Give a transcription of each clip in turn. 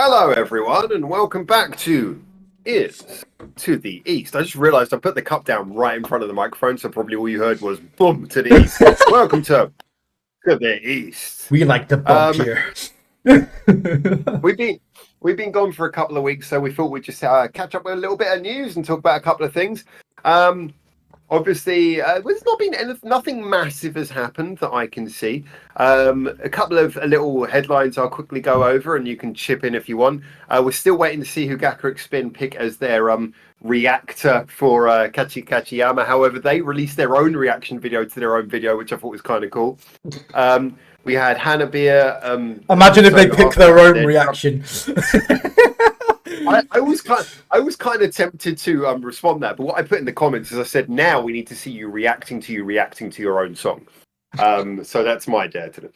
Hello, everyone, and welcome back to Ears to the East. I just realised I put the cup down right in front of the microphone, so probably all you heard was boom to the east. Welcome to the East. We like the bump here. We've been gone for a couple of weeks, so we thought we'd just catch up with a little bit of news and talk about a couple of things. Obviously, there's not been nothing massive has happened that I can see. A couple of little headlines I'll quickly go over, and you can chip in if you want. We're still waiting to see who Gacharic Spin pick as their reactor for Kachiyama. However, they released their own reaction video to their own video, which I thought was kind of cool. We had Hanabie. Imagine if they pick their own reaction. I was kind of tempted to respond that, but what I put in the comments is I said, now we need to see you reacting to your own song. So that's my dare to them.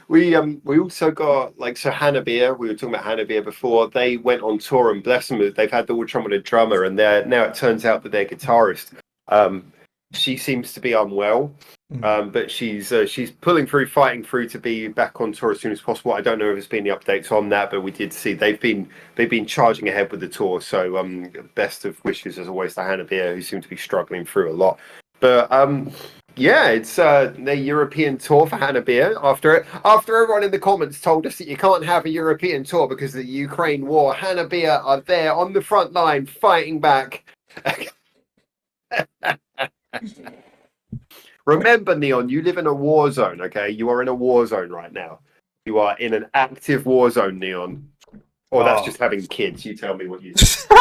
We also got Hanabie. We were talking about Hanabie before. They went on tour, and bless them, they've had the wood trumpeter drummer, and now it turns out that their guitarist. She seems to be unwell, but she's pulling through, fighting through to be back on tour as soon as possible. I don't know if there's been any updates on that, but we did see they've been charging ahead with the tour. So best of wishes as always to Hanabie, who seem to be struggling through a lot. But yeah, it's the European tour for Hanabie. After everyone in the comments told us that you can't have a European tour because of the Ukraine war, Hanabie are there on the front line fighting back. Remember, Neon, you live in a war zone, okay? You are in a war zone right now. You are in an active war zone, Neon. Or that's just having kids. You tell me what you think.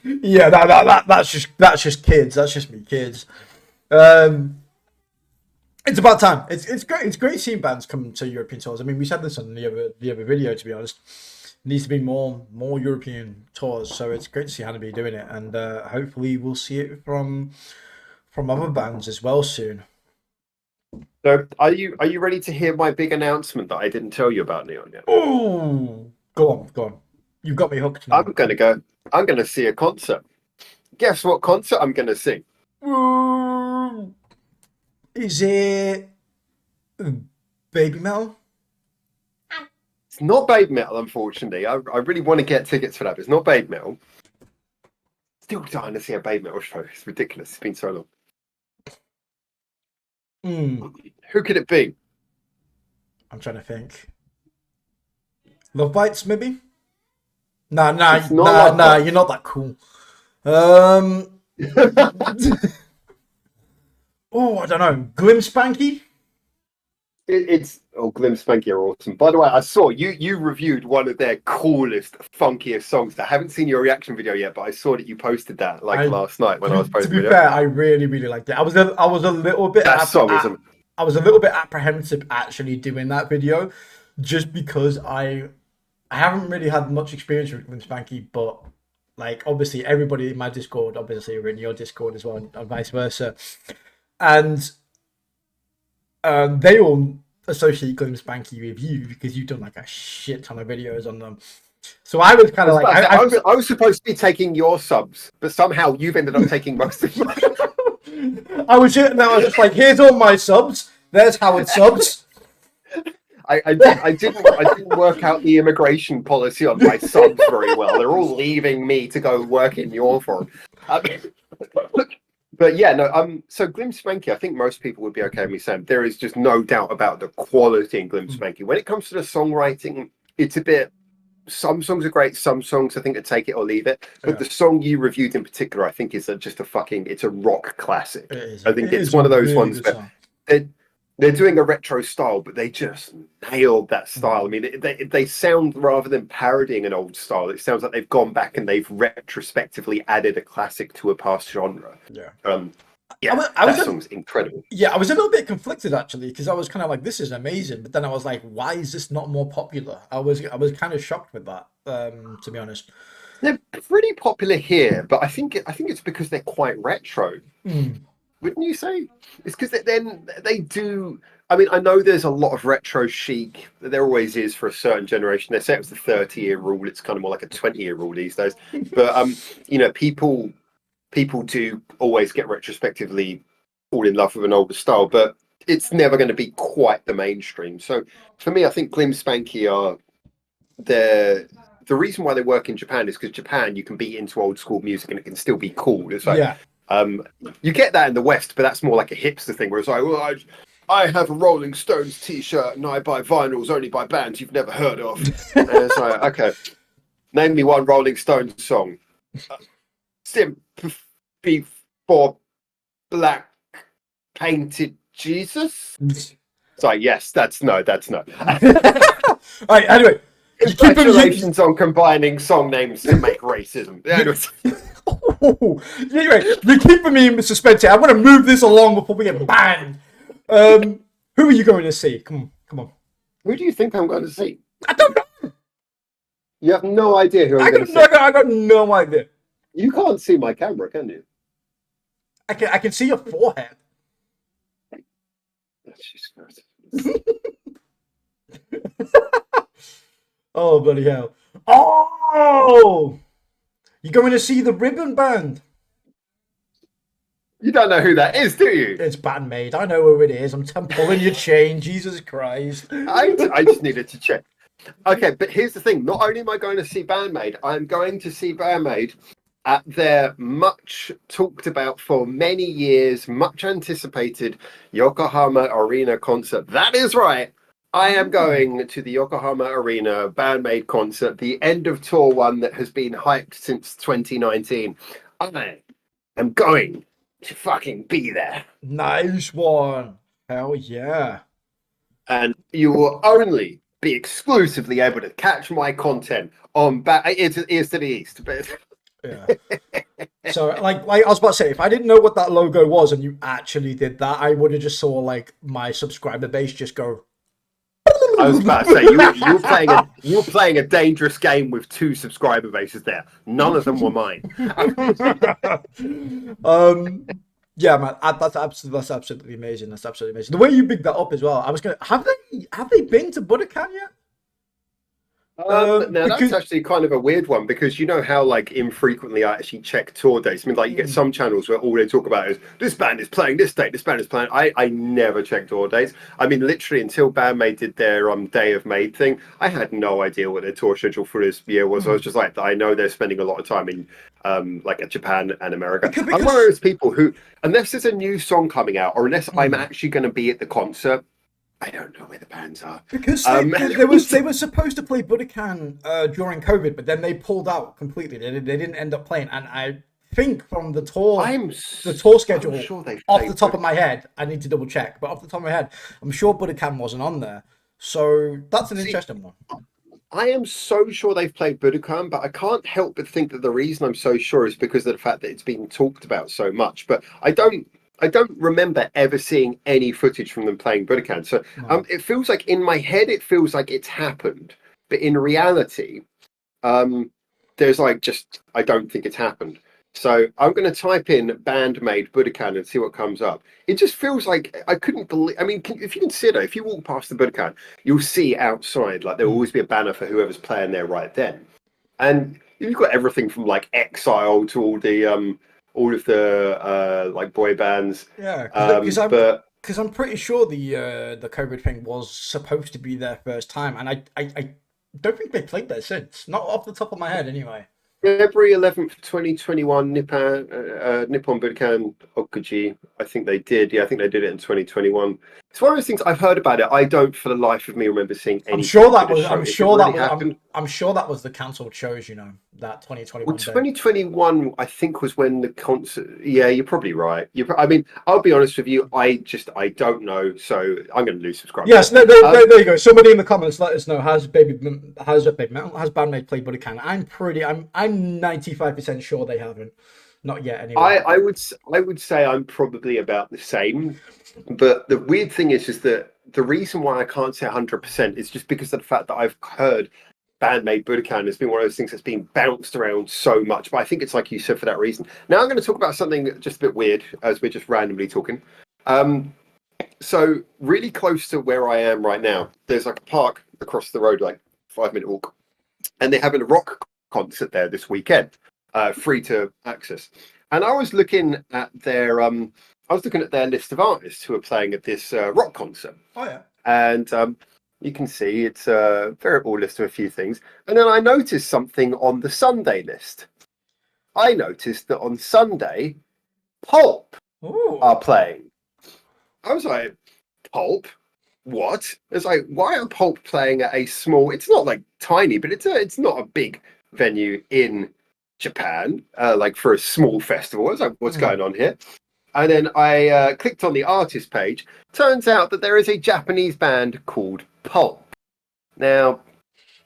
Yeah, that's just kids. That's just me, kids. It's about time. It's great. It's great seeing bands come to European tours. I mean, we said this on the other video. To be honest, it needs to be more European tours. So it's great to see Hanabie doing it, and hopefully we'll see it from other bands as well soon. So, are you ready to hear my big announcement that I didn't tell you about, Neon, yet? Oh, go on. You've got me hooked now. I'm gonna see a concert. Guess what concert I'm gonna see? Is it Baby Metal? It's not Baby Metal, unfortunately. I really want to get tickets for that, but it's not Baby Metal. Still dying to see a Baby Metal show. It's ridiculous. It's been so long. Who could it be? I'm trying to think. Lovebites, maybe? Nah, you're not that cool. Oh, I don't know. Glim Spanky? Glim Spanky are awesome. By the way, I saw you reviewed one of their coolest, funkiest songs. I haven't seen your reaction video yet, but I saw that you posted that last night when I was posting. To be fair, I really, really liked it. I was a little bit. I was a little bit apprehensive actually doing that video, just because I haven't really had much experience with Glim Spanky, but obviously everybody in my Discord, obviously are in your Discord as well, and vice versa, and they all associate Glim Spanky with you because you've done a shit ton of videos on them. So I was kind of I was supposed to be taking your subs, but somehow you've ended up taking most of mine. I was just like, here's all my subs. There's Howard subs. I didn't work out the immigration policy on my subs very well. They're all leaving me to go work in your forum. But yeah, no. So Glim Spanky, I think most people would be okay with me saying there is just no doubt about the quality in Glim Spanky. When it comes to the songwriting, it's a bit. Some songs are great. Some songs I think are take it or leave it. But the song you reviewed in particular, I think is it's a rock classic. I think it's one of those ones where they're doing a retro style, but they just nailed that style. I mean, they sound, rather than parodying an old style, it sounds like they've gone back and they've retrospectively added a classic to a past genre. That song's incredible. Yeah, I was a little bit conflicted actually, because I was kind of like, this is amazing, but then I was like, why is this not more popular? I was kind of shocked with that, to be honest. They're pretty popular here, but I think it's because they're quite retro. Wouldn't you say? It's because they do. I mean, I know there's a lot of retro chic. There always is for a certain generation. They say it was the 30-year rule. It's kind of more like a 20-year rule these days. But people do always get retrospectively fall in love with an older style, but it's never going to be quite the mainstream. So for me, I think Glim Spanky are the reason why they work in Japan is because Japan, you can be into old school music and it can still be cool. It's like, you get that in the West, but that's more like a hipster thing where it's like, well, I have a Rolling Stones t-shirt and I buy vinyls only by bands you've never heard of. And it's like, okay, name me one Rolling Stones song. Sympathy for Black Painted Jesus? It's like, yes, that's no. Right, anyway. Congratulations on combining song names to make racism. Anyway, you're keeping me in suspense here. I want to move this along before we get banned. Who are you going to see? Come on. Who do you think I'm going to see? I don't know. You have no idea who I'm going to see? I got no idea. You can't see my camera, can you? I can see your forehead. Oh, bloody hell. Oh! You're going to see the Ribbon Band. You don't know who that is, do you? It's Band-Maid. I know who it is. I'm pulling your chain. Jesus Christ. I just needed to check. Okay, but here's the thing. Not only am I going to see Band-Maid, I'm going to see Band-Maid at their much talked about for many years, much anticipated Yokohama Arena concert. That is right. I am going to the Yokohama Arena Band-Maid concert, the end of tour one that has been hyped since 2019. I am going to fucking be there. Nice one. Hell yeah. And you will only be exclusively able to catch my content on Ears to the East. But yeah. So, like I was about to say, if I didn't know what that logo was and you actually did that, I would have just saw like my subscriber base just go. I was about to say you were playing a dangerous game with 2 subscriber bases there. None of them were mine. Yeah, man, that's absolutely amazing. That's absolutely amazing. The way you bigged that up as well. I was gonna have they been to Budokan yet? Now that's actually kind of a weird one because you know how like infrequently I actually check tour dates. I mean, like you get some channels where all they talk about is this band is playing this date, this band is playing. I never check tour dates. I mean, literally until Band-Maid did their Day of Maid thing, I had no idea what their tour schedule for this year was. I was just like, I know they're spending a lot of time in like Japan and America. Because I'm one of those people who, unless there's a new song coming out or unless I'm actually going to be at the concert, I don't know where the bands are. Because they were supposed to play Budokan during COVID, but then they pulled out completely. They didn't end up playing. And I think from the tour schedule, sure off the top of my head, I need to double check, but off the top of my head, I'm sure Budokan wasn't on there. So that's an interesting one. I am so sure they've played Budokan, but I can't help but think that the reason I'm so sure is because of the fact that it's been talked about so much. But I don't remember ever seeing any footage from them playing Budokan. So it feels like in my head, it feels like it's happened. But in reality, there's like I don't think it's happened. So I'm going to type in Band-Maid Budokan and see what comes up. It just feels like I couldn't believe. I mean, if you consider, if you walk past the Budokan, you'll see outside, like there will always be a banner for whoever's playing there right then. And you've got everything from like Exile to all of the like boy bands. Yeah, because I'm pretty sure the COVID thing was supposed to be their first time, and I don't think they played there since. Not off the top of my head, anyway. February 11th, 2021, Nippon Budokan Okuji. I think they did. Yeah, I think they did it in 2021. It's one of those things I've heard about it. I don't, for the life of me, remember seeing any. I'm sure that was the cancelled shows. You know, that 2021. Well, 2021, I think, was when the concert. Yeah, you're probably right. I mean, I'll be honest with you. I don't know. So I'm going to lose subscribers. Yes, there you go. Somebody in the comments let us know. Has Band-Maid played Budokan? I'm 95% sure they haven't. Not yet, anyway. I would say I'm probably about the same. But the weird thing is that the reason why I can't say 100% is just because of the fact that I've heard Band-Maid Budokan has been one of those things that's been bounced around so much. But I think it's like you said for that reason. Now I'm going to talk about something just a bit weird as we're just randomly talking. So really close to where I am right now, there's like a park across the road, like 5-minute walk. And they're having a rock concert there this weekend, free to access. And I was looking at their list of artists who are playing at this rock concert. Oh yeah. And You can see it's a variable list of a few things. And then I noticed something on the Sunday list. I noticed that on Sunday, Pulp are playing. I was like, Pulp? What? It's like, why are Pulp playing at a small? It's not like tiny, but it's not a big venue in Japan, like for a small festival. I was like, what's going on here? And then I clicked on the artist page. Turns out that there is a Japanese band called Pulp. Now,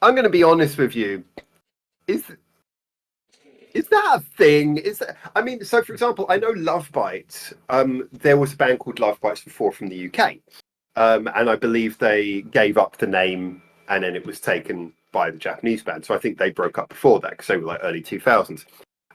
I'm going to be honest with you. Is that a thing? I mean, so for example, I know Lovebites. There was a band called Lovebites before from the UK. And I believe they gave up the name and then it was taken by the Japanese band. So I think they broke up before that because they were like early 2000s.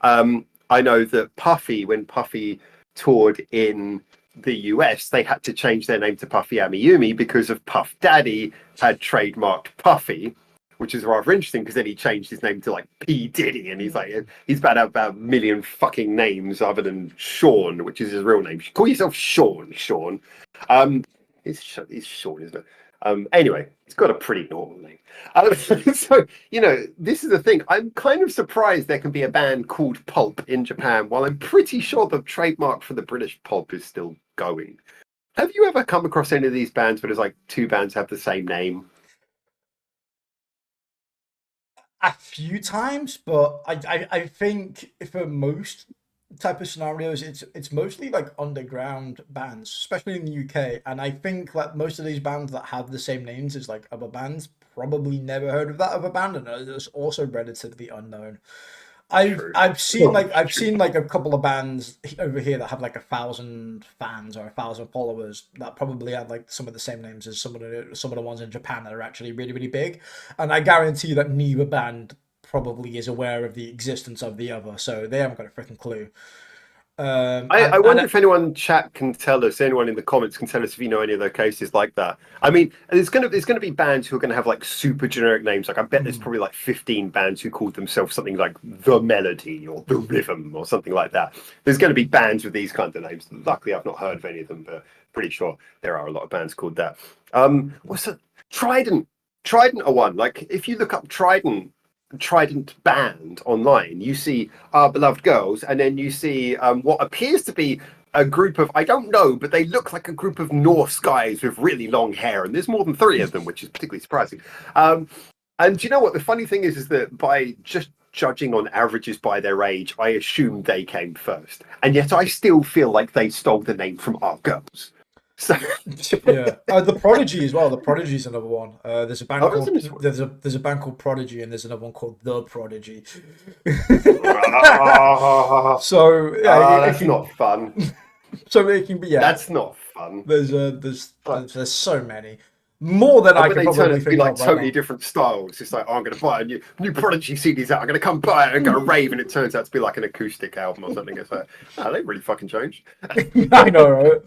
I know that Puffy, when Puffy toured in the US, they had to change their name to Puffy Amiyumi because of Puff Daddy had trademarked Puffy, which is rather interesting because then he changed his name to like P. Diddy, and he's about to have about a million fucking names other than Sean, which is his real name. Call yourself Sean. It's Sean, isn't it? Anyway, it's got a pretty normal name. So, this is the thing. I'm kind of surprised there can be a band called Pulp in Japan, while I'm pretty sure the trademark for the British Pulp is still going. Have you ever come across any of these bands where there's like two bands have the same name? A few times, but I think for most type of scenarios, it's mostly like underground bands, especially in the UK. And I think that most of these bands that have the same names as like other bands probably never heard of that other band, and it's also relatively unknown. I've seen like a couple of bands over here that have like 1,000 fans or 1,000 followers that probably have like some of the same names as some of the ones in Japan that are actually really, really big, and I guarantee that neither band probably is aware of the existence of the other, so they haven't got a freaking clue. I wonder if anyone chat can tell us, anyone in the comments can tell us if you know any of those cases like that. I mean, there's gonna be bands who are gonna have like super generic names. Like I bet there's probably like 15 bands who called themselves something like The Melody or The Rhythm or something like that. There's gonna be bands with these kinds of names. Luckily, I've not heard of any of them, but pretty sure there are a lot of bands called that. What's that? Trident. Trident are one. Like if you look up Trident band online, you see Our Beloved Girls, and then you see what appears to be a group of, I don't know, but they look like a group of Norse guys with really long hair, and there's more than three of them, which is particularly surprising. And do you know what the funny thing is that by just judging on averages by their age, I assumed they came first, and yet I still feel like they stole the name from Our Girls. So yeah, the Prodigy as well. The Prodigy is another one. There's a band called there's a band called Prodigy, and there's another one called The Prodigy. So yeah, that's not fun. So it can be, yeah. That's not fun. There's so many. More than I can probably think like of totally right different styles. It's like, oh, I'm going to buy a new Prodigy CDs out. I'm going to come buy it and go rave, and it turns out to be like an acoustic album or something. It's like, oh, they really fucking changed. I know, right?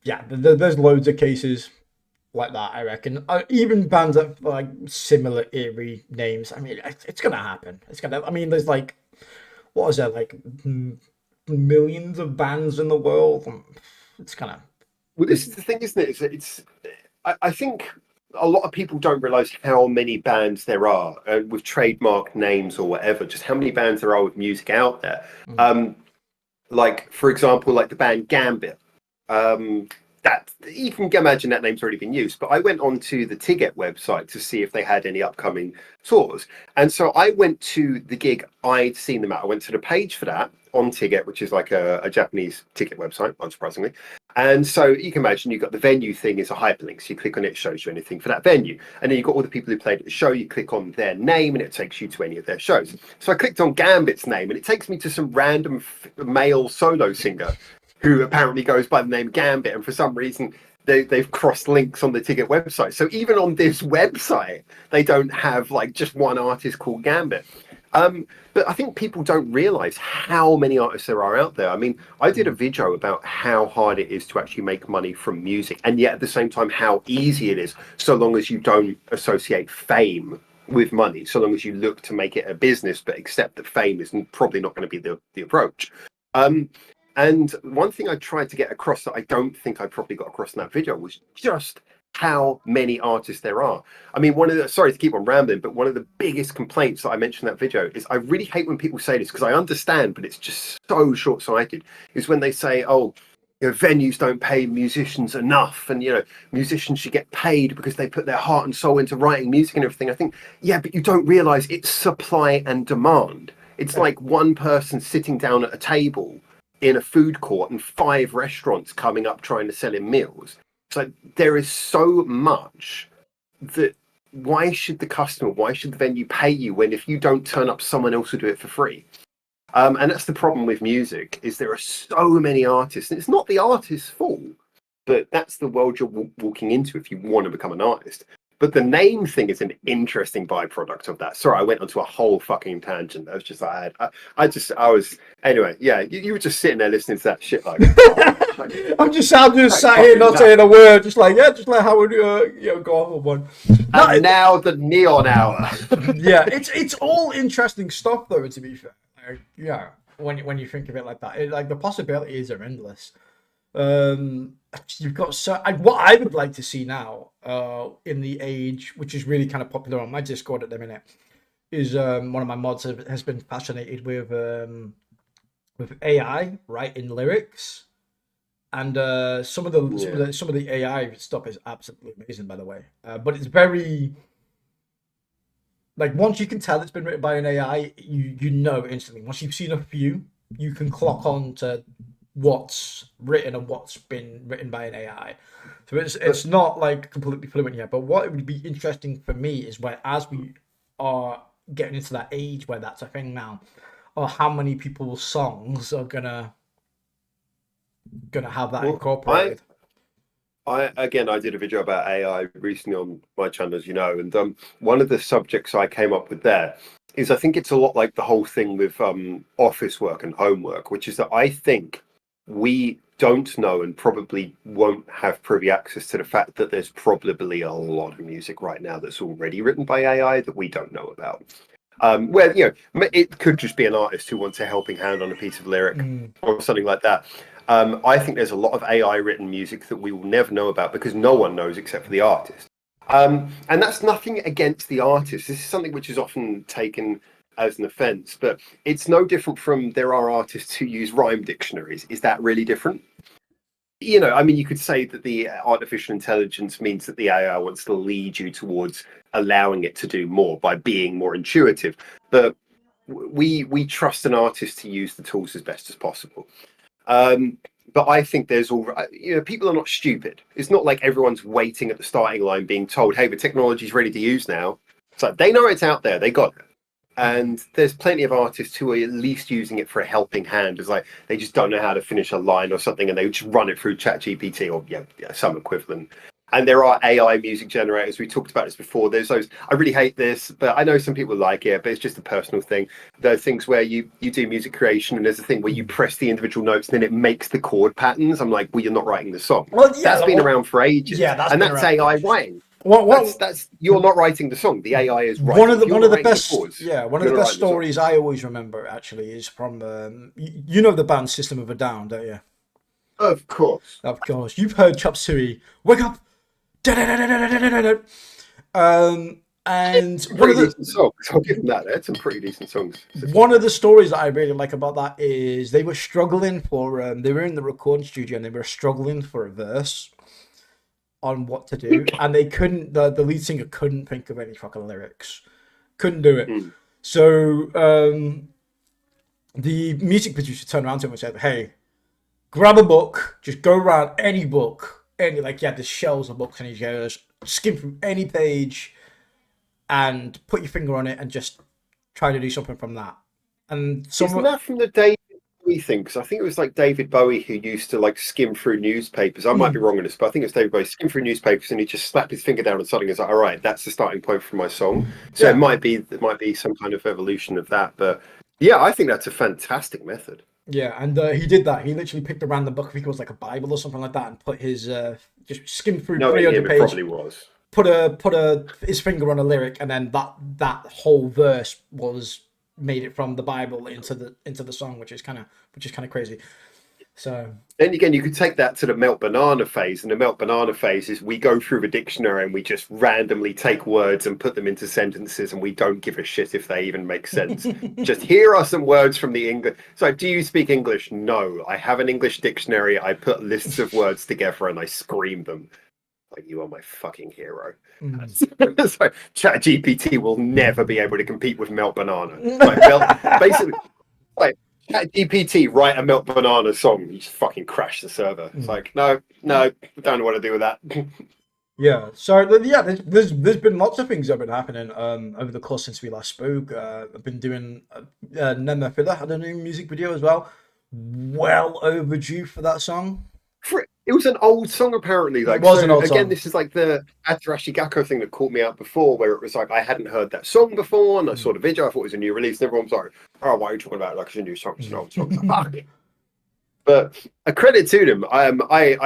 Yeah, there's loads of cases like that, I reckon. Even bands that like similar eerie names. I mean, it's gonna happen. I mean, there's like, what is there, like millions of bands in the world. It's gonna. Well, this is the thing, isn't it? I think a lot of people don't realize how many bands there are with trademark names or whatever. Just how many bands there are with music out there. Like, for example, like the band Gambit. That you can imagine that name's already been used, but I went onto the Ticket website to see if they had any upcoming tours, and so I went to the gig I'd seen them at. I went to the page for that on Ticket, which is like a Japanese ticket website, unsurprisingly. And so you can imagine you've got the venue thing is a hyperlink, so you click on it, it shows you anything for that venue, and then you've got all the people who played at the show. You click on their name and it takes you to any of their shows. So I clicked on Gambit's name and it takes me to some random male solo singer who apparently goes by the name Gambit, and for some reason they've crossed links on the Ticket website. So even on this website, they don't have like just one artist called Gambit. But I think people don't realize how many artists there are out there. I mean, I did a video about how hard it is to actually make money from music, and yet at the same time how easy it is, so long as you don't associate fame with money, so long as you look to make it a business but accept that fame is probably not going to be the approach. And one thing I tried to get across that I don't think I probably got across in that video was just how many artists there are. I mean, sorry to keep on rambling, but one of the biggest complaints that I mentioned in that video is I really hate when people say this, because I understand, but it's just so short-sighted, is when they say, oh, you know, venues don't pay musicians enough, and, you know, musicians should get paid because they put their heart and soul into writing music and everything. I think, yeah, but you don't realize it's supply and demand. It's like one person sitting down at a table in a food court and 5 restaurants coming up trying to sell him meals. So there is so much that why should the venue pay you when if you don't turn up, someone else will do it for free? And that's the problem with music, is there are so many artists, and it's not the artist's fault, but that's the world you're walking into if you want to become an artist. But the name thing is an interesting byproduct of that. Sorry, I went onto a whole fucking tangent. I was just like, anyway, yeah, you were just sitting there listening to that shit like, I'm just sat here not saying a word, just like how would you go off on one. And now the neon hour. Yeah, it's all interesting stuff though, to be fair. Like, yeah, when you think of it like that, like the possibilities are endless. You've got what I would like to see now in the age, which is really kind of popular on my Discord at the minute, is one of my mods has been fascinated with AI writing lyrics, and some of the AI stuff is absolutely amazing, by the way. But it's very, like, once you can tell it's been written by an AI, you know instantly. Once you've seen a few, you can clock on to what's written and what's been written by an AI. So it's not like completely fluent yet. But what would be interesting for me is as we are getting into that age where that's a thing now, or how many people's songs are gonna have that incorporated. I did a video about AI recently on my channel, as you know, and one of the subjects I came up with there is, I think it's a lot like the whole thing with office work and homework, which is that I think we don't know and probably won't have privy access to the fact that there's probably a lot of music right now that's already written by AI that we don't know about. Where, you know, it could just be an artist who wants a helping hand on a piece of lyric or something like that. I think there's a lot of AI written music that we will never know about because no one knows except for the artist. And that's nothing against the artist. This is something which is often taken as an offense, but it's no different from there are artists who use rhyme dictionaries. Is that really different? You know, I mean, you could say that the artificial intelligence means that the AI wants to lead you towards allowing it to do more by being more intuitive. But we trust an artist to use the tools as best as possible. But I think there's people are not stupid. It's not like everyone's waiting at the starting line being told, hey, the technology's ready to use now. So they know it's out there. They got it. And there's plenty of artists who are at least using it for a helping hand. It's like they just don't know how to finish a line or something, and they just run it through ChatGPT or some equivalent. And there are AI music generators. We talked about this before. There's those. I really hate this, but I know some people like it. But it's just a personal thing. There are things where you do music creation, and there's a thing where you press the individual notes, and then it makes the chord patterns. I'm like, well, you're not writing the song. Well, yeah, that's been around for ages. Yeah, that's AI writing. That's you're not writing the song. The AI is writing. One of the best stories I always remember actually is from you know the band System of a Down, don't you? Of course. You've heard Chop Suey, Wake Up. And one of the decent songs. I'll give them that. They had some pretty decent songs. One of the stories that I really like about that is they were struggling for they were in the recording studio and they were struggling for a verse on what to do, and they couldn't. The lead singer couldn't think of any fucking lyrics, couldn't do it. So the music producer turned around to him and said, "Hey, grab a book, just go around any book, the shelves of books, and he goes, skim through any page, and put your finger on it, and just try to do something from that." And isn't that from the David Bowie thing? Because I think it was like David Bowie who used to like skim through newspapers. I might be wrong on this, but I think it's David Bowie skim through newspapers, and he just slapped his finger down on something and was like, "All right, that's the starting point for my song." So it might be some kind of evolution of that, but yeah, I think that's a fantastic method. Yeah, and he did that. He literally picked a random book, I think it was like a Bible or something like that, and put his just skimmed through 300 pages. Probably was. Put his finger on a lyric, and then that whole verse was made it from the Bible into the song, which is kind of crazy. So then again, you could take that to the Melt Banana phase, and the Melt Banana phase is we go through the dictionary and we just randomly take words and put them into sentences, and we don't give a shit if they even make sense. Just here are some words from the English. So, do you speak English? No, I have an English dictionary. I put lists of words together and I scream them. Like, you are my fucking hero. So ChatGPT will never be able to compete with Melt Banana. Like, basically, like ChatGPT write a Melt Banana song, you just fucking crash the server. It's like, no, don't know what to do with that. Yeah, so yeah, there's been lots of things that have been happening over the course since we last spoke. I've been doing Nemophila had a new music video as well. Well overdue for that song. It was an old song, apparently. Like, it was so an old again, song. this is like the Atarashi Gakko thing that caught me out before, where it was like I hadn't heard that song before, and I saw the video. I thought it was a new release, and everyone was like, "Oh, why are you talking about it like it's a new song? It's an old song." Fuck. But a credit to them. I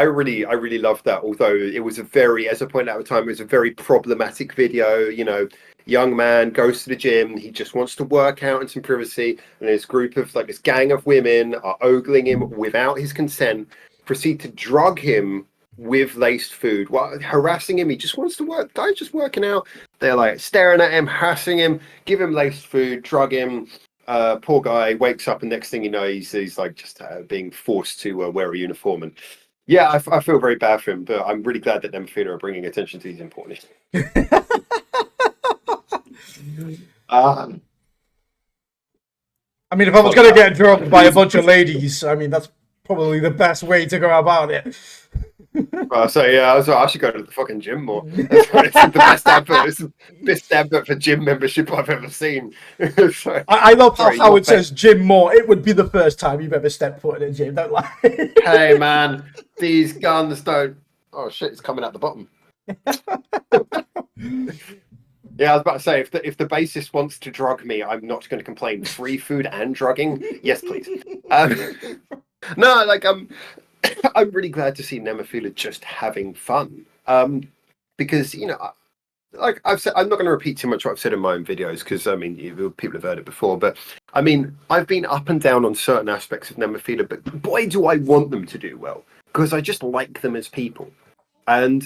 really loved that. Although it was a very, as I pointed out at the time, it was a very problematic video. You know, young man goes to the gym. He just wants to work out in some privacy, and this group of like this gang of women are ogling him without his consent. Proceed to drug him with laced food while harassing him. He just wants to work. Guy's just working out. They're like staring at him, harassing him, give him laced food, drug him. Poor guy wakes up, and next thing you know, he's like just being forced to wear a uniform. And yeah, I feel very bad for him, but I'm really glad that Nemophila are bringing attention to these important issues. I mean, if I was going to get drugged by a bunch of ladies, I mean, that's probably the best way to go about it. So yeah, I should go to the fucking gym more. It's the best advert. It's the best advert for gym membership I've ever seen. So, I love how it says gym more. It would be the first time you've ever stepped foot in a gym. Don't lie. Hey man, these guns don't. Oh shit, it's coming out the bottom. Yeah, I was about to say, if the bassist wants to drug me, I'm not going to complain. Free food and drugging, yes, please. No, like I'm really glad to see Nemophila just having fun. Because you know, like I've said, I'm not going to repeat too much what I've said in my own videos because I mean, people have heard it before. But I mean, I've been up and down on certain aspects of Nemophila, but boy, do I want them to do well because I just like them as people. And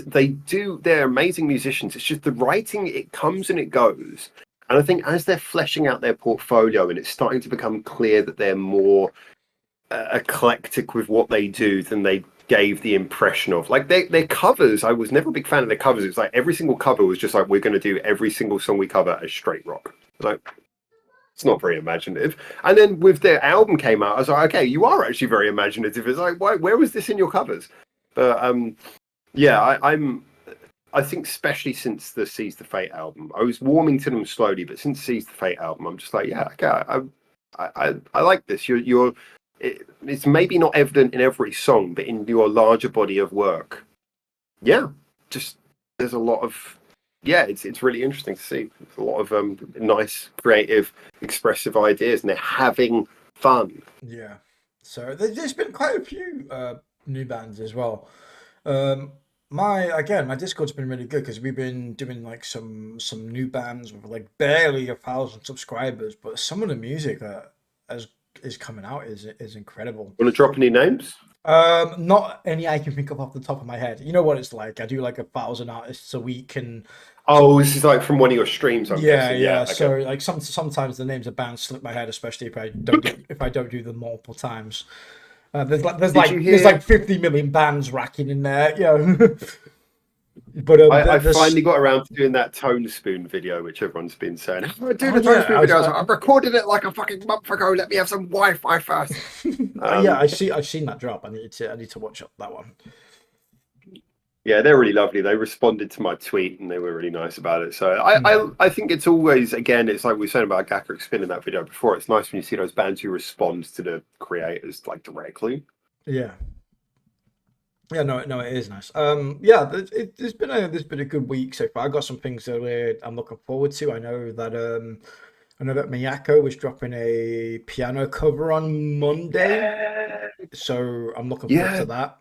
they're amazing musicians. It's just the writing, it comes and it goes. And I think as they're fleshing out their portfolio and it's starting to become clear that they're more eclectic with what they do than they gave the impression of. Like their covers, I was never a big fan of their covers. It's like every single cover was just like, we're going to do every single song we cover as straight rock. Like, it's not very imaginative. And then with their album came out, I was like, okay, you are actually very imaginative. It's like, where was this in your covers? But yeah, I think especially since the Seize the Fate album, I was warming to them slowly, but since Seize the Fate album, I'm just like, yeah, okay, I like this. It's maybe not evident in every song, but in your larger body of work, yeah, just there's a lot of it's really interesting to see. There's a lot of nice, creative, expressive ideas, and they're having fun. Yeah, so there's been quite a few new bands as well. My Discord's been really good because we've been doing like some new bands with like barely 1,000 subscribers, but some of the music that is coming out is incredible. Want to drop any names? Not any I can think of off the top of my head. You know what it's like. I do like 1,000 artists a week, and this is like from one of your streams. I'm guessing. Yeah. Okay. So like sometimes the names of bands slip my head, especially if I don't do them multiple times. There's like 50 million bands racking in there, you know. But I finally got around to doing that Tone Spoon video, which everyone's been saying. I do the Tone Spoon video. I recorded it like a fucking month ago. Let me have some Wi-Fi first. Yeah, I've seen that drop. I need to watch that one. Yeah, they're really lovely. They responded to my tweet and they were really nice about it. So I think it's always, again, it's like we were saying about Gacharic Spin in that video before. It's nice when you see those bands who respond to the creators like directly. Yeah. Yeah, no, it is nice. Yeah, there's been a good week so far. I got some things that I'm looking forward to. I know that Miyako was dropping a piano cover on Monday, so I'm looking forward to that.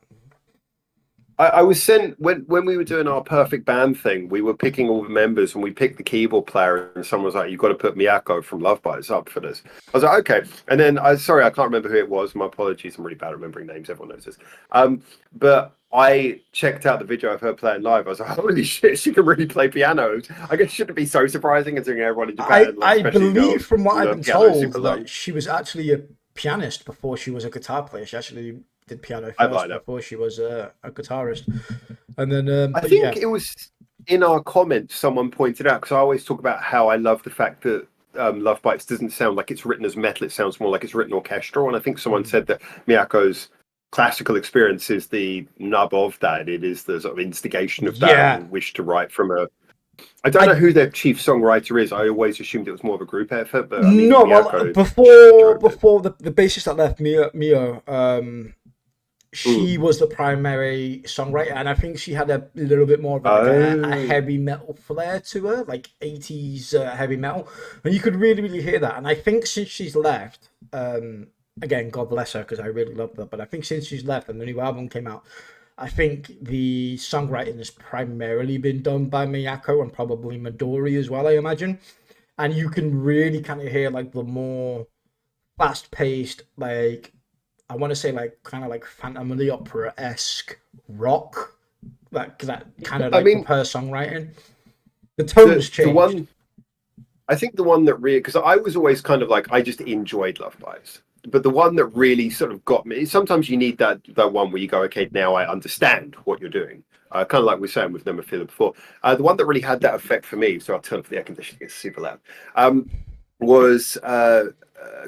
I was sent when we were doing our perfect band thing. We were picking all the members, and we picked the keyboard player. And someone was like, "You've got to put Miyako from Lovebites up for this." I was like, "Okay." And then I can't remember who it was. My apologies. I'm really bad at remembering names. Everyone knows this. But I checked out the video of her playing live. I was like, "Holy shit, she can really play piano!" I guess it shouldn't be so surprising considering everyone in Japan, I believe, from what I've been told, that she was actually a pianist before she was a guitar player. She actually did piano first before she was a guitarist. And then I think it was in our comments someone pointed out, because I always talk about how I love the fact that Lovebites doesn't sound like it's written as metal, it sounds more like it's written orchestral. And I think someone said that Miyako's classical experience is the nub of that. It is the sort of instigation of that and wish to write from a... I don't know who their chief songwriter is. I always assumed it was more of a group effort, but I mean, no, well, before the bassist that left, Mio, she was the primary songwriter, and I think she had a little bit more of a heavy metal flair to her, like 80s heavy metal, and you could really hear that. And I think since she's left, again, God bless her, because I really love her, but I think since she's left and the new album came out, I think the songwriting has primarily been done by Miyako and probably Midori as well, I imagine. And you can really kind of hear like the more fast-paced, like, I want to say like kind of like Phantom of the Opera-esque rock, that kind of like her songwriting. The tone's changed. I think the one that really, because I was always kind of like, I just enjoyed Lovebites. But the one that really sort of got me, sometimes you need that one where you go, okay, now I understand what you're doing. Kind of like we were saying with Nemophila before. The one that really had that effect for me, so I'll turn off the air conditioning, it's super loud, was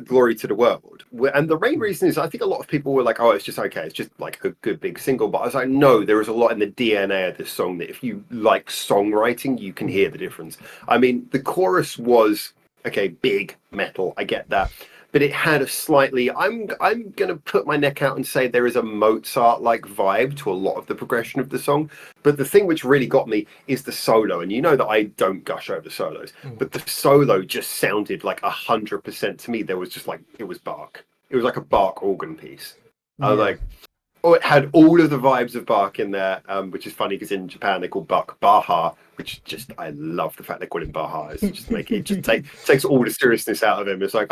Glory to the World. And the main reason is I think a lot of people were like, oh, it's just okay, it's just like a good big single. But I was like, no, there is a lot in the DNA of this song that if you like songwriting, you can hear the difference. I mean, the chorus was, okay, big metal, I get that. But it had a slightly, I'm going to put my neck out and say there is a Mozart-like vibe to a lot of the progression of the song. But the thing which really got me is the solo. And you know that I don't gush over solos, but the solo just sounded like 100% to me. There was just like, it was Bach. It was like a Bach organ piece. I was like, oh, it had all of the vibes of Bach in there, which is funny because in Japan they call Bach Baha, which just, I love the fact they call him Baha. It's just takes all the seriousness out of him. It's like,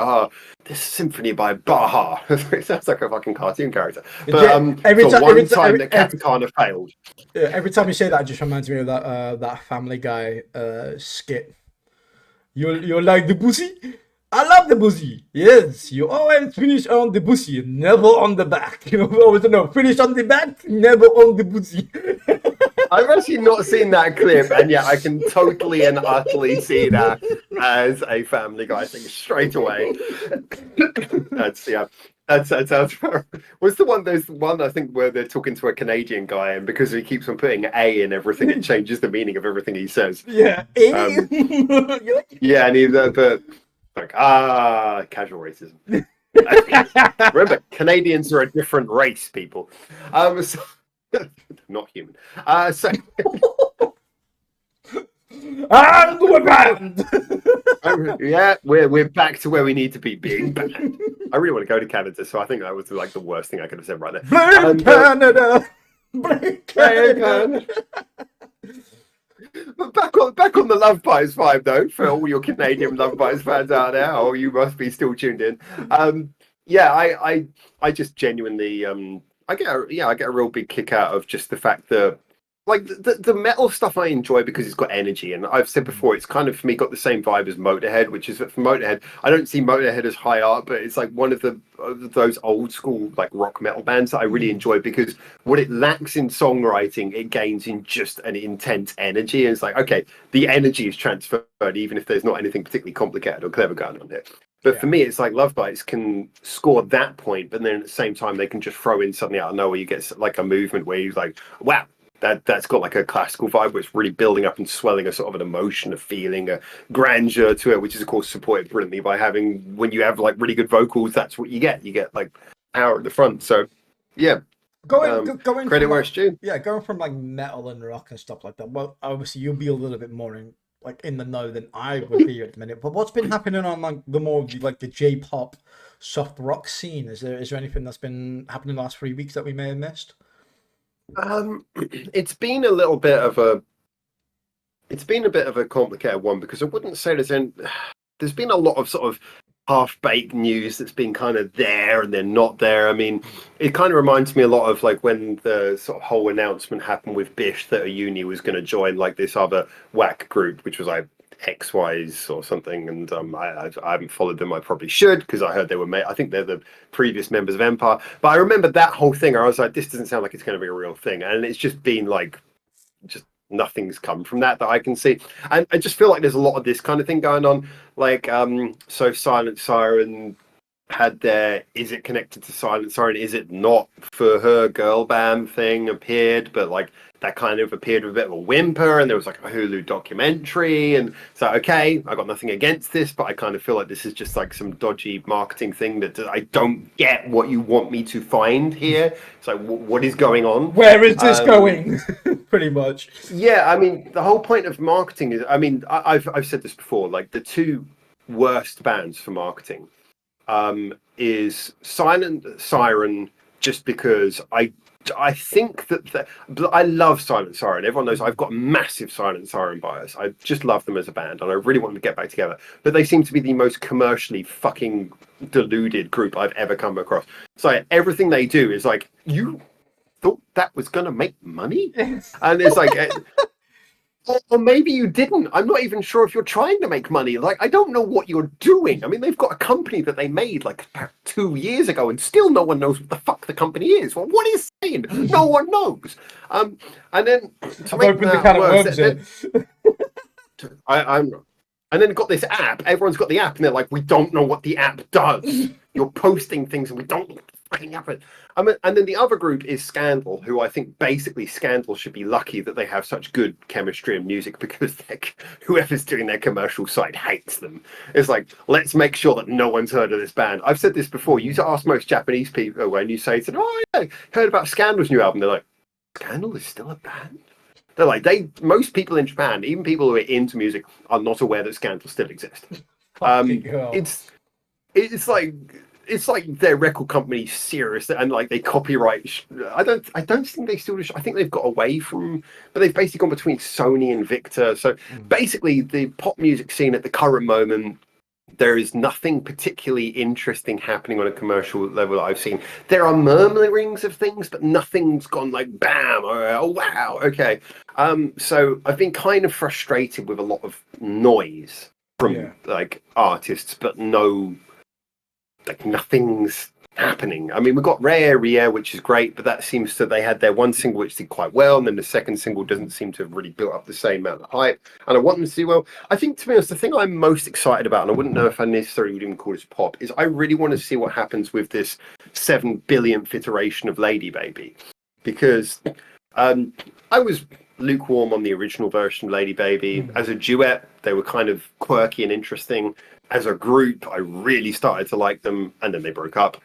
this symphony by Baha. It sounds like a fucking cartoon character. But every time that Katakana failed. Yeah, every time you say that, it just reminds me of that Family Guy skit. You like the pussy? I love the pussy. Yes, you always finish on the pussy, never on the back. You always finish on the back, never on the pussy. I've actually not seen that clip, and yet I can totally and utterly see that as a Family Guy thing straight away. That sounds fair. What's the one? There's one I think where they're talking to a Canadian guy, and because he keeps on putting A in everything, it changes the meaning of everything he says. Yeah. Yeah, and he's but. Like, casual racism. Remember, Canadians are a different race, people. So, not human. And we're banned. Yeah, we're back to where we need to be, being banned. I really want to go to Canada, so I think that was like the worst thing I could have said right there. Blame Canada. Blame Canada. But back on the Lovebites vibe though, for all your Canadian Lovebites fans out there, or you must be still tuned in. I just genuinely I get a real big kick out of just the fact that like the metal stuff I enjoy because it's got energy, and I've said before it's kind of for me got the same vibe as Motorhead, which is that for Motorhead I don't see Motorhead as high art, but it's like one of those old school like rock metal bands that I really enjoy because what it lacks in songwriting it gains in just an intense energy, and it's like okay, the energy is transferred even if there's not anything particularly complicated or clever going on here. But for me, it's like Lovebites can score that point, but then at the same time they can just throw in something out of nowhere. You get like a movement where you're like, wow. That's got like a classical vibe where it's really building up and swelling a sort of an emotion, a feeling, a grandeur to it, which is of course supported brilliantly by having, when you have like really good vocals, that's what you get. You get like power at the front. So yeah. Going credit where it's due. Yeah, going from like metal and rock and stuff like that. Well, obviously you'll be a little bit more in the know than I would be at the minute. But what's been happening on like the more like the J-pop soft rock scene? Is there anything that's been happening the last 3 weeks that we may have missed? It's been a little bit of a complicated one because I wouldn't say there's been a lot of sort of half-baked news that's been kind of there and then not there. I mean, it kind of reminds me a lot of like when the sort of whole announcement happened with Bish that a uni was going to join like this other whack group, which was like XYs or something, and I haven't followed them. I probably should because I heard they were I think they're the previous members of Empire. But I remember that whole thing. I was like, this doesn't sound like it's going to be a real thing, and it's just been like, just nothing's come from that I can see. And I just feel like there's a lot of this kind of thing going on. Like, so Silent Siren had their is it connected to Silent Siren, is it not, for her girl band thing appeared, but like that kind of appeared with a bit of a whimper, and there was like a Hulu documentary, and so okay, I got nothing against this, but I kind of feel like this is just like some dodgy marketing thing that I don't get what you want me to find here. So what is going on? Where is this going? Pretty much. Yeah, I mean, the whole point of marketing is, I mean, I've said this before, like the two worst bands for marketing is Silent Siren, just because I think that I love Silent Siren. Everyone knows I've got a massive Silent Siren bias. I just love them as a band, and I really want them to get back together. But they seem to be the most commercially fucking deluded group I've ever come across. So everything they do is like, you thought that was going to make money? And it's like... Or maybe you didn't. I'm not even sure if you're trying to make money. Like, I don't know what you're doing. I mean, they've got a company that they made like about 2 years ago, and still no one knows what the fuck the company is. Well, what is saying? No one knows. And then to make that worse, and then got this app. Everyone's got the app, and they're like, we don't know what the app does. You're posting things, and we don't know what the fucking app is. And then the other group is Scandal, who I think basically Scandal should be lucky that they have such good chemistry and music, because whoever's doing their commercial side hates them. It's like, let's make sure that no one's heard of this band. I've said this before. You ask most Japanese people when you say to them, oh yeah, heard about Scandal's new album. They're like, Scandal is still a band? They're like, most people in Japan, even people who are into music, are not aware that Scandal still exists. It's like their record company serious, and like they copyright. I don't think they still. I think they've got away from, but they've basically gone between Sony and Victor. So basically, the pop music scene at the current moment, there is nothing particularly interesting happening on a commercial level that I've seen. There are murmurings of things, but nothing's gone like bam or oh wow, okay. So I've been kind of frustrated with a lot of noise from like artists, but nothing's happening. I mean, we've got Ray Area, which is great, but that seems to, they had their one single which did quite well, and then the second single doesn't seem to have really built up the same amount of hype, and I want them to do well. I think, to be honest, the thing I'm most excited about, and I wouldn't know if I necessarily would even call this pop, is I really want to see what happens with this 7 billionth iteration of Lady Baby, because I was lukewarm on the original version of Lady Baby. As a duet, they were kind of quirky and interesting. As a group, I really started to like them, and then they broke up.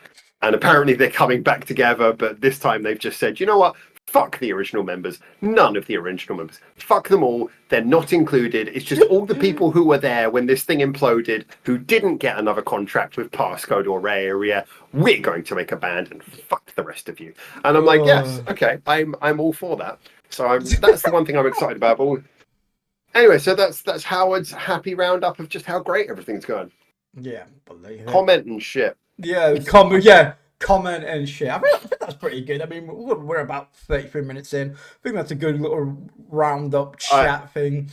And apparently they're coming back together, but this time they've just said, you know what? Fuck the original members. None of the original members. Fuck them all. They're not included. It's just all the people who were there when this thing imploded, who didn't get another contract with Passcode or Ray Area. We're going to make a band, and fuck the rest of you. And I'm like, yes, okay, I'm all for that. So that's the one thing I'm excited about. But anyway, so that's Howard's happy roundup of just how great everything's going. Yeah, believe it. Comment and shit. Yeah, comment and shit. I think that's pretty good. I mean, we're about 33 minutes in. I think that's a good little roundup chat thing.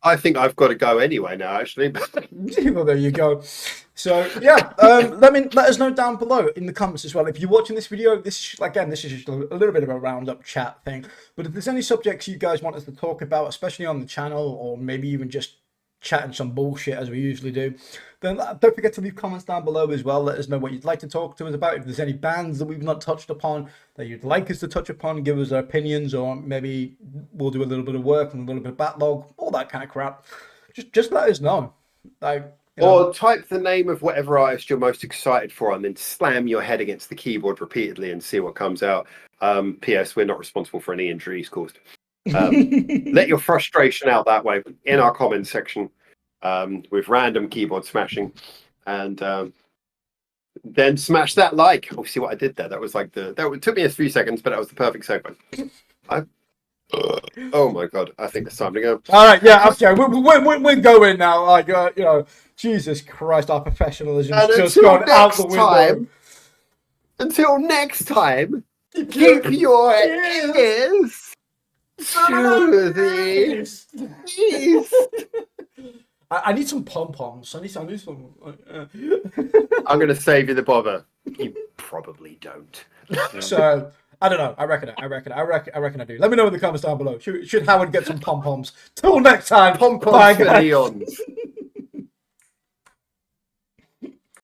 I think I've got to go anyway now, actually. Well, there you go. So yeah, let us know down below in the comments as well. If you're watching this video, this is just a little bit of a roundup chat thing. But if there's any subjects you guys want us to talk about, especially on the channel, or maybe even just chatting some bullshit as we usually do, then don't forget to leave comments down below as well. Let us know what you'd like to talk to us about. If there's any bands that we've not touched upon that you'd like us to touch upon, give us our opinions, or maybe we'll do a little bit of work and a little bit of backlog, all that kind of crap. Just let us know. Or type the name of whatever artist you're most excited for, and then slam your head against the keyboard repeatedly and see what comes out. P.S. We're not responsible for any injuries caused. Let your frustration out that way in our comments section with random keyboard smashing, and Then smash that like. Oh, see what I did there? That was like it took me a few seconds, but that was the perfect segue. Oh my god, I think it's time to go. All right, yeah, okay, we're going now. Like, Jesus Christ, our professionalism just gone out the window. Until next time, keep your ears to the east. I need some pom-poms. I need some. I'm going to save you the bother. You probably don't. So, I don't know. I reckon I do. Let me know in the comments down below. Should Howard get some pom-poms? Till next time. Pom-poms for neons.